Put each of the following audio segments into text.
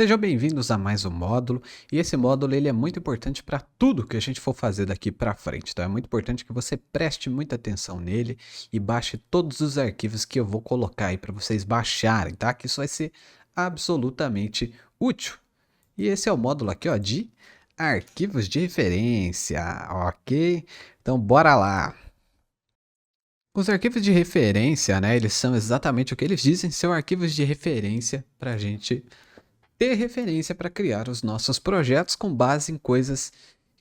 Sejam bem-vindos a mais um módulo, e esse módulo ele é muito importante para tudo que a gente for fazer daqui para frente, então é muito importante que você preste muita atenção nele e baixe todos os arquivos que eu vou colocar aí para vocês baixarem, tá? Que isso vai ser absolutamente útil. E esse é o módulo aqui, ó, de arquivos de referência, ok? Então bora lá! Os arquivos de referência, né, eles são exatamente o que eles dizem, são arquivos de referência para a gente ter referência para criar os nossos projetos com base em coisas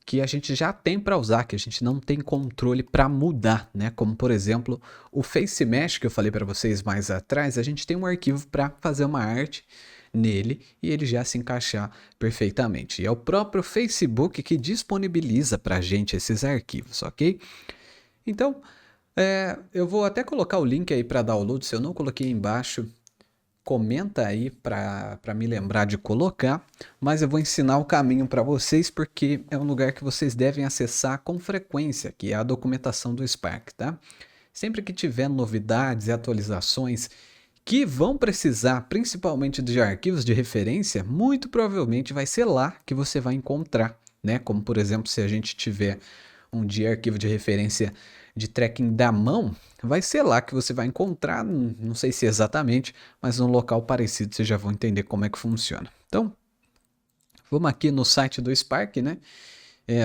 que a gente já tem para usar, que a gente não tem controle para mudar, né? Como por exemplo, o Face Mesh que eu falei para vocês mais atrás, a gente tem um arquivo para fazer uma arte nele e ele já se encaixar perfeitamente. E é o próprio Facebook que disponibiliza para a gente esses arquivos, ok? Então, eu vou até colocar o link aí para download, se eu não coloquei embaixo, comenta aí para me lembrar de colocar, mas eu vou ensinar o caminho para vocês porque é um lugar que vocês devem acessar com frequência, que é a documentação do Spark, tá? Sempre que tiver novidades e atualizações que vão precisar principalmente de arquivos de referência, muito provavelmente vai ser lá que você vai encontrar, né? Como por exemplo, se a gente tiver um dia arquivo de referência de tracking da mão, vai ser lá que você vai encontrar, não sei se exatamente, mas num local parecido vocês já vão entender como é que funciona. Então, vamos aqui no site do Spark, né?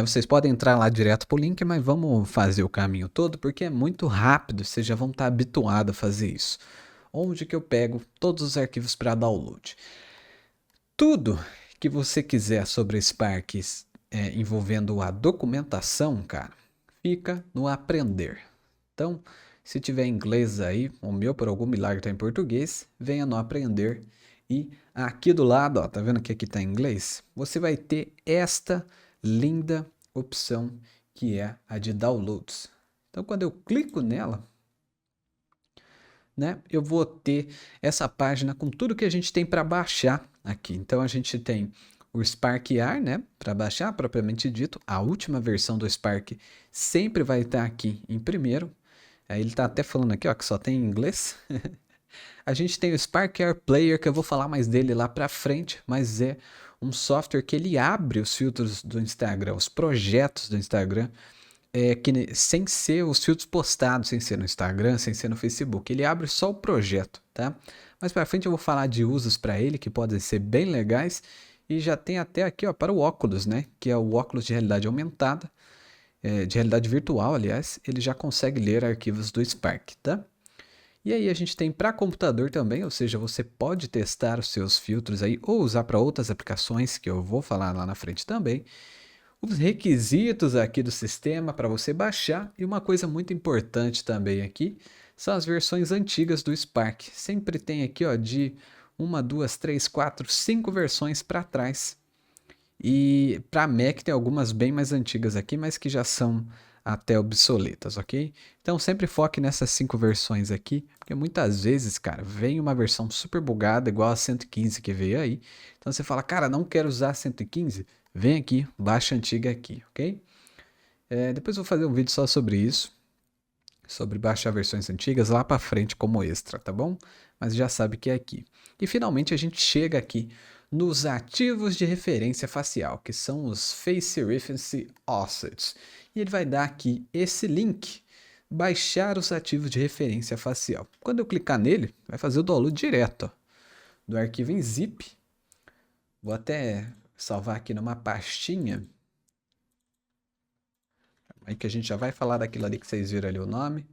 Vocês podem entrar lá direto para o link, mas vamos fazer o caminho todo porque é muito rápido, vocês já vão estar habituados a fazer isso. Onde que eu pego todos os arquivos para download? Tudo que você quiser sobre Spark envolvendo a documentação, cara, fica no aprender. Então, se tiver inglês aí, o meu por algum milagre está em português, venha no aprender. E aqui do lado, ó, tá vendo que aqui está em inglês? Você vai ter esta linda opção que é a de downloads. Então, quando eu clico nela, né, eu vou ter essa página com tudo que a gente tem para baixar aqui. Então a gente tem o SparkR, né, para baixar propriamente dito. A última versão do Spark sempre vai estar aqui em primeiro. Aí ele está até falando aqui, ó, que só tem em inglês. A gente tem o SparkR Player, que eu vou falar mais dele lá para frente, mas é um software que ele abre os filtros do Instagram, os projetos do Instagram, sem ser os filtros postados, sem ser no Instagram, sem ser no Facebook. Ele abre só o projeto, tá? Mais para frente eu vou falar de usos para ele que podem ser bem legais e já tem até aqui, ó, para o óculos, né? Que é o óculos de realidade aumentada, de realidade virtual, aliás, ele já consegue ler arquivos do Spark, tá? E aí a gente tem para computador também, ou seja, você pode testar os seus filtros aí ou usar para outras aplicações que eu vou falar lá na frente também. Os requisitos aqui do sistema para você baixar e uma coisa muito importante também aqui são as versões antigas do Spark. Sempre tem aqui, ó, de uma, duas, três, quatro, cinco versões para trás. E para Mac tem algumas bem mais antigas aqui, mas que já são até obsoletas, ok? Então sempre foque nessas cinco versões aqui, porque muitas vezes, cara, vem uma versão super bugada, igual a 115 que veio aí. Então você fala, cara, não quero usar 115, vem aqui, baixa a antiga aqui, ok? Depois eu vou fazer um vídeo só sobre isso, sobre baixar versões antigas lá para frente como extra, tá bom? Mas já sabe que é aqui. E finalmente a gente chega aqui nos ativos de referência facial, que são os Face Reference Assets. E ele vai dar aqui esse link, baixar os ativos de referência facial. Quando eu clicar nele, vai fazer o download direto, ó, do arquivo em zip. Vou até salvar aqui numa pastinha. Aí que a gente já vai falar daquilo ali que vocês viram ali o nome.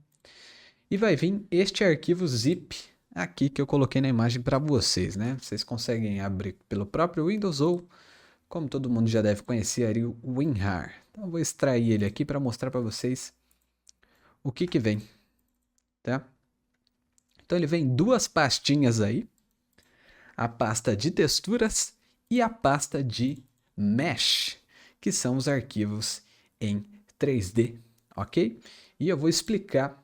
E vai vir este arquivo zip aqui que eu coloquei na imagem para vocês, né? Vocês conseguem abrir pelo próprio Windows ou, como todo mundo já deve conhecer, aí, o WinRAR. Então eu vou extrair ele aqui para mostrar para vocês o que que vem, tá? Então ele vem duas pastinhas aí, a pasta de texturas e a pasta de Mesh, que são os arquivos em 3D, ok? E eu vou explicar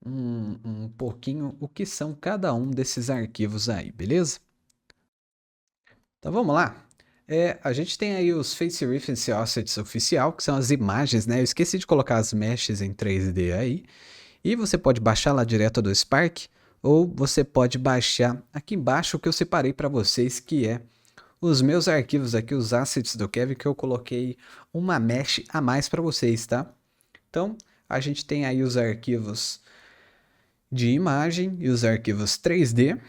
um pouquinho o que são cada um desses arquivos aí, beleza? Então vamos lá. A gente tem aí os Face Reference Assets oficial, que são as imagens, né? Eu esqueci de colocar as meshes em 3D aí. E você pode baixar lá direto do Spark, ou você pode baixar aqui embaixo o que eu separei para vocês, que é os meus arquivos aqui, os assets do Kevin, que eu coloquei uma mesh a mais para vocês, tá? Então, a gente tem aí os arquivos de imagem e os arquivos 3D.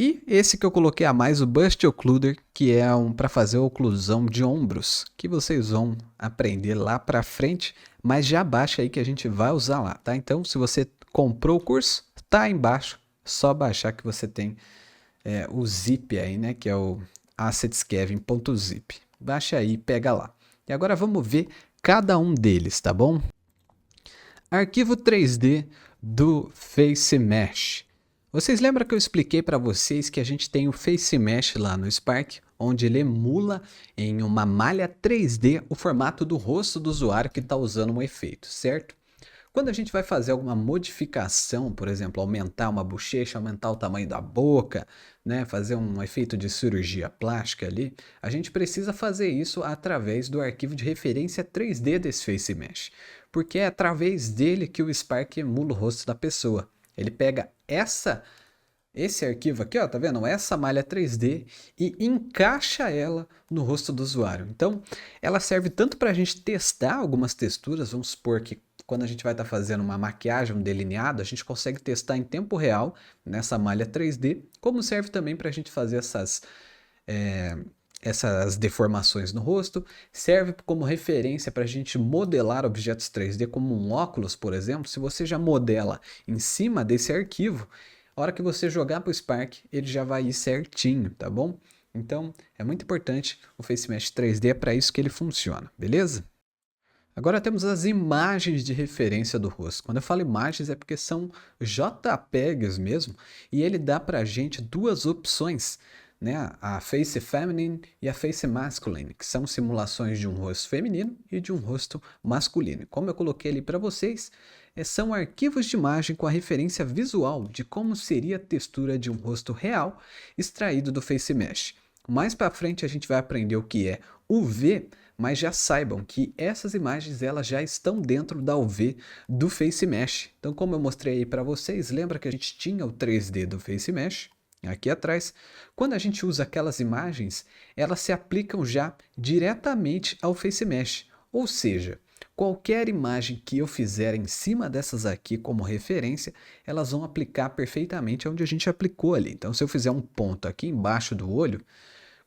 E esse que eu coloquei a mais, o Bust Occluder, que é para fazer oclusão de ombros, que vocês vão aprender lá para frente, mas já baixa aí que a gente vai usar lá, tá? Então, se você comprou o curso, tá aí embaixo, só baixar que você tem o zip aí, né? Que é o assets.kevin.zip. Baixa aí, pega lá. E agora vamos ver cada um deles, tá bom? Arquivo 3D do Face Mesh. Vocês lembram que eu expliquei para vocês que a gente tem o Face Mesh lá no Spark, onde ele emula em uma malha 3D o formato do rosto do usuário que está usando um efeito, certo? Quando a gente vai fazer alguma modificação, por exemplo, aumentar uma bochecha, aumentar o tamanho da boca, né, fazer um efeito de cirurgia plástica ali, a gente precisa fazer isso através do arquivo de referência 3D desse Face Mesh, porque é através dele que o Spark emula o rosto da pessoa. Ele pega esse arquivo aqui, ó, tá vendo? Essa malha 3D e encaixa ela no rosto do usuário. Então, ela serve tanto para a gente testar algumas texturas, vamos supor que quando a gente vai estar fazendo uma maquiagem, um delineado, a gente consegue testar em tempo real nessa malha 3D, como serve também para a gente fazer essas deformações no rosto, serve como referência para a gente modelar objetos 3D como um óculos, por exemplo. Se você já modela em cima desse arquivo, a hora que você jogar para o Spark, ele já vai ir certinho, tá bom? Então, é muito importante o Face Mesh 3D, é para isso que ele funciona, beleza? Agora temos as imagens de referência do rosto. Quando eu falo imagens é porque são JPEGs mesmo, e ele dá para a gente duas opções, né? A Face Feminine e a Face Masculine, que são simulações de um rosto feminino e de um rosto masculino. Como eu coloquei ali para vocês, são arquivos de imagem com a referência visual de como seria a textura de um rosto real extraído do Face Mesh. Mais para frente a gente vai aprender o que é UV, mas já saibam que essas imagens elas já estão dentro da UV do Face Mesh. Então, como eu mostrei aí para vocês, lembra que a gente tinha o 3D do Face Mesh aqui atrás? Quando a gente usa aquelas imagens, elas se aplicam já diretamente ao Face Mesh, ou seja, qualquer imagem que eu fizer em cima dessas aqui como referência, elas vão aplicar perfeitamente onde a gente aplicou ali. Então, se eu fizer um ponto aqui embaixo do olho,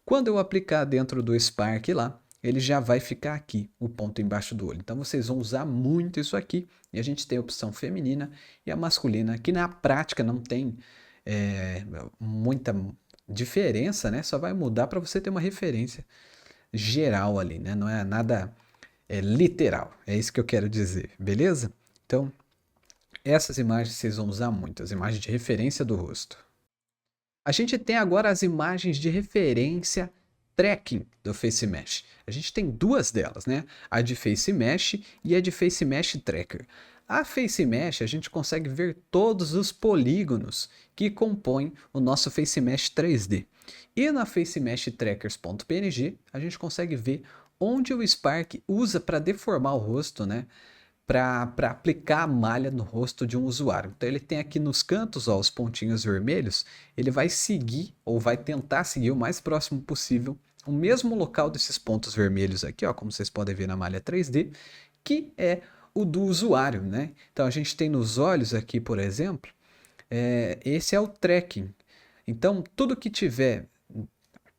quando eu aplicar dentro do Spark lá, ele já vai ficar aqui, o ponto embaixo do olho. Então vocês vão usar muito isso aqui. E a gente tem a opção feminina e a masculina, que na prática não tem muita diferença, né? Só vai mudar para você ter uma referência geral ali, né? Não é nada literal. É isso que eu quero dizer, beleza? Então, essas imagens vocês vão usar muito, as imagens de referência do rosto. A gente tem agora as imagens de referência tracking do Face Mesh. A gente tem duas delas, né? A de Face Mesh e a de Face Mesh Tracker. A Face Mesh a gente consegue ver todos os polígonos que compõem o nosso Face Mesh 3D. E na Face Mesh Trackers.png a gente consegue ver onde o Spark usa para deformar o rosto, né? Para aplicar a malha no rosto de um usuário. Então ele tem aqui nos cantos, ó, os pontinhos vermelhos, ele vai seguir ou vai tentar seguir o mais próximo possível o mesmo local desses pontos vermelhos aqui, ó, como vocês podem ver na malha 3D, que é o do usuário, né? Então a gente tem nos olhos aqui, por exemplo, esse é o tracking. Então tudo que tiver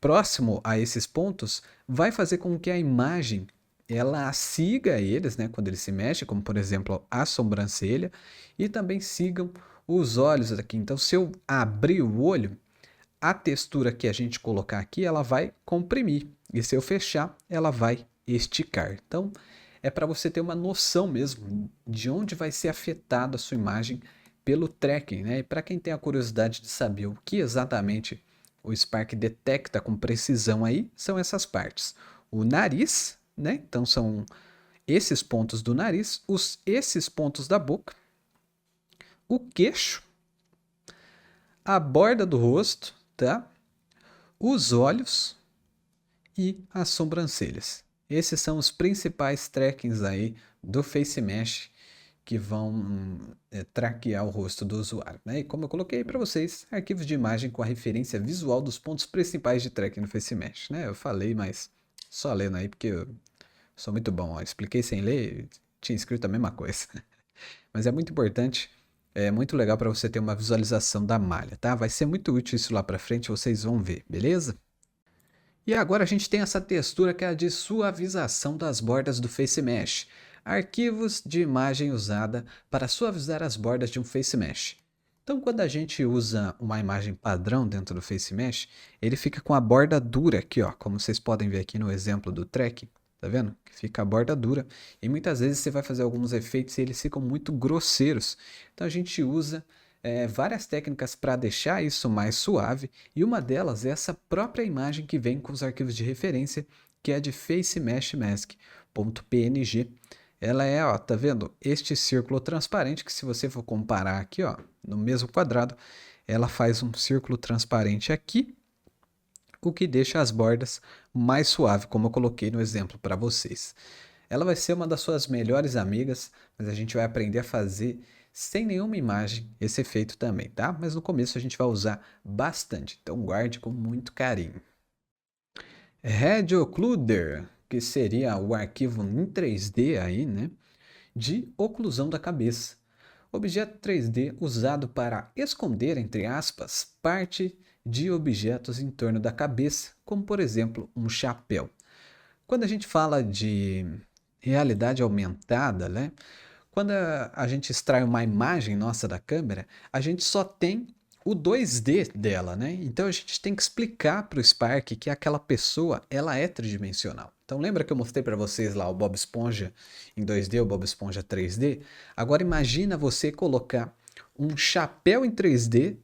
próximo a esses pontos vai fazer com que a imagem ela siga eles, né, quando eles se mexem, como por exemplo a sobrancelha, e também sigam os olhos aqui. Então, se eu abrir o olho, a textura que a gente colocar aqui, ela vai comprimir, e se eu fechar, ela vai esticar. Então, é para você ter uma noção mesmo de onde vai ser afetada a sua imagem pelo tracking, né? E para quem tem a curiosidade de saber o que exatamente o Spark detecta com precisão aí, são essas partes. O nariz, né? Então são esses pontos do nariz, esses pontos da boca, o queixo, a borda do rosto, tá? Os olhos e as sobrancelhas. Esses são os principais trackings aí do Face Mesh que vão traquear o rosto do usuário, né? E como eu coloquei para vocês, arquivos de imagem com a referência visual dos pontos principais de tracking no FaceMesh, né? Eu falei, mas só lendo aí porque eu sou muito bom, ó. Expliquei sem ler, tinha escrito a mesma coisa. Mas é muito importante, é muito legal para você ter uma visualização da malha, tá? Vai ser muito útil isso lá para frente, vocês vão ver, beleza? E agora a gente tem essa textura que é a de suavização das bordas do Face Mesh. Arquivos de imagem usada para suavizar as bordas de um Face Mesh. Então, quando a gente usa uma imagem padrão dentro do Face Mesh, ele fica com a borda dura aqui, ó, como vocês podem ver aqui no exemplo do track, tá vendo? Que fica a borda dura. E muitas vezes você vai fazer alguns efeitos e eles ficam muito grosseiros. Então a gente usa várias técnicas para deixar isso mais suave, e uma delas é essa própria imagem que vem com os arquivos de referência, que é de Face Mesh Mask.png. Ela é, ó, tá vendo? Este círculo transparente que, se você for comparar aqui, ó, no mesmo quadrado, ela faz um círculo transparente aqui, o que deixa as bordas mais suave, como eu coloquei no exemplo para vocês. Ela vai ser uma das suas melhores amigas, mas a gente vai aprender a fazer sem nenhuma imagem esse efeito também, tá? Mas no começo a gente vai usar bastante, então guarde com muito carinho. Red Occluder, que seria o arquivo em 3D aí, né, de oclusão da cabeça. Objeto 3D usado para esconder, entre aspas, parte de objetos em torno da cabeça, como por exemplo um chapéu. Quando a gente fala de realidade aumentada, né? Quando a gente extrai uma imagem nossa da câmera, a gente só tem o 2D dela, né? Então a gente tem que explicar para o Spark que aquela pessoa, ela é tridimensional. Então lembra que eu mostrei para vocês lá o Bob Esponja em 2D, o Bob Esponja 3D? Agora imagina você colocar um chapéu em 3D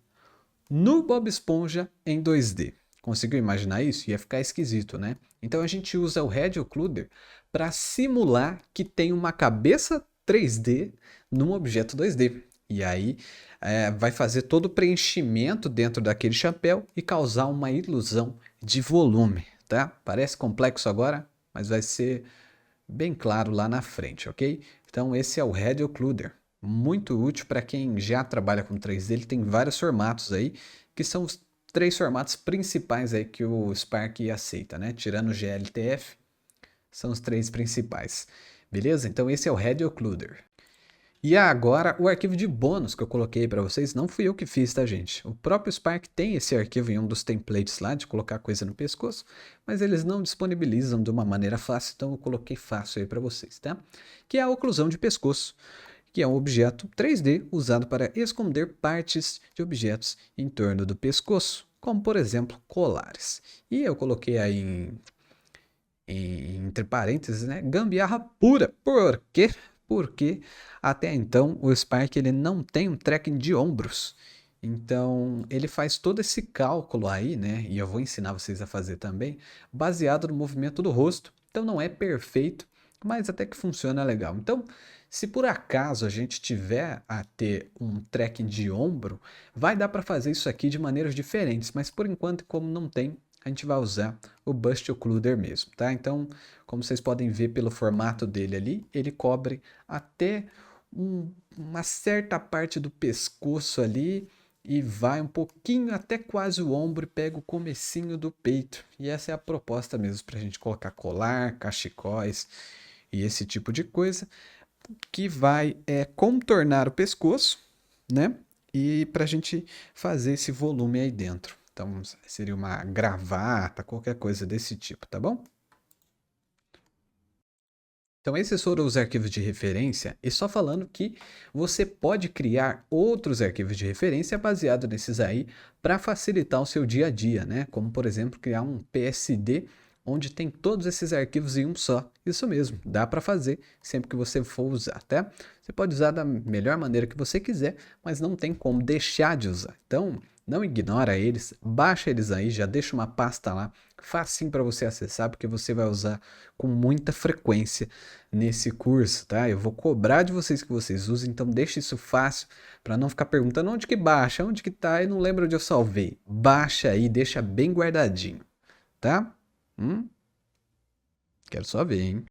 no Bob Esponja em 2D. Conseguiu imaginar isso? Ia ficar esquisito, né? Então a gente usa o Red Occluder para simular que tem uma cabeça 3D num objeto 2D. E aí vai fazer todo o preenchimento dentro daquele chapéu e causar uma ilusão de volume, tá? Parece complexo agora, mas vai ser bem claro lá na frente, ok? Então esse é o Red Occluder. Muito útil para quem já trabalha com 3D. Ele tem vários formatos aí, que são os 3 formatos principais aí que o Spark aceita, né? Tirando o GLTF, são os 3 principais. Beleza? Então esse é o Red Occluder. E agora o arquivo de bônus que eu coloquei para vocês, não fui eu que fiz, tá, gente? O próprio Spark tem esse arquivo em um dos templates lá de colocar coisa no pescoço, mas eles não disponibilizam de uma maneira fácil, então eu coloquei fácil aí para vocês, tá? Que é a oclusão de pescoço, que é um objeto 3D usado para esconder partes de objetos em torno do pescoço, como por exemplo colares. E eu coloquei aí entre parênteses, né, gambiarra pura. Por quê? Porque até então o Spark ele não tem um tracking de ombros. Então ele faz todo esse cálculo aí, né? E eu vou ensinar vocês a fazer também, baseado no movimento do rosto. Então não é perfeito, mas até que funciona legal. Então, se por acaso a gente tiver a ter um tracking de ombro, vai dar para fazer isso aqui de maneiras diferentes, mas por enquanto, como não tem, a gente vai usar o Bust Occluder mesmo, tá? Então, como vocês podem ver pelo formato dele ali, ele cobre até uma certa parte do pescoço ali e vai um pouquinho até quase o ombro e pega o comecinho do peito. E essa é a proposta mesmo para a gente colocar colar, cachecóis e esse tipo de coisa, que vai contornar o pescoço, né? E para a gente fazer esse volume aí dentro. Então seria uma gravata, qualquer coisa desse tipo, tá bom? Então esses foram os arquivos de referência, e só falando que você pode criar outros arquivos de referência baseado nesses aí para facilitar o seu dia a dia, né? Como por exemplo criar um PSD onde tem todos esses arquivos em um só. Isso mesmo, dá para fazer sempre que você for usar, tá? Você pode usar da melhor maneira que você quiser, mas não tem como deixar de usar. Então não ignora eles, baixa eles aí, já deixa uma pasta lá, facinho para você acessar, porque você vai usar com muita frequência nesse curso, tá? Eu vou cobrar de vocês que vocês usem, então deixa isso fácil para não ficar perguntando onde que baixa, onde que tá, e não lembro onde eu salvei. Baixa aí, deixa bem guardadinho, tá? Quero só ver, hein?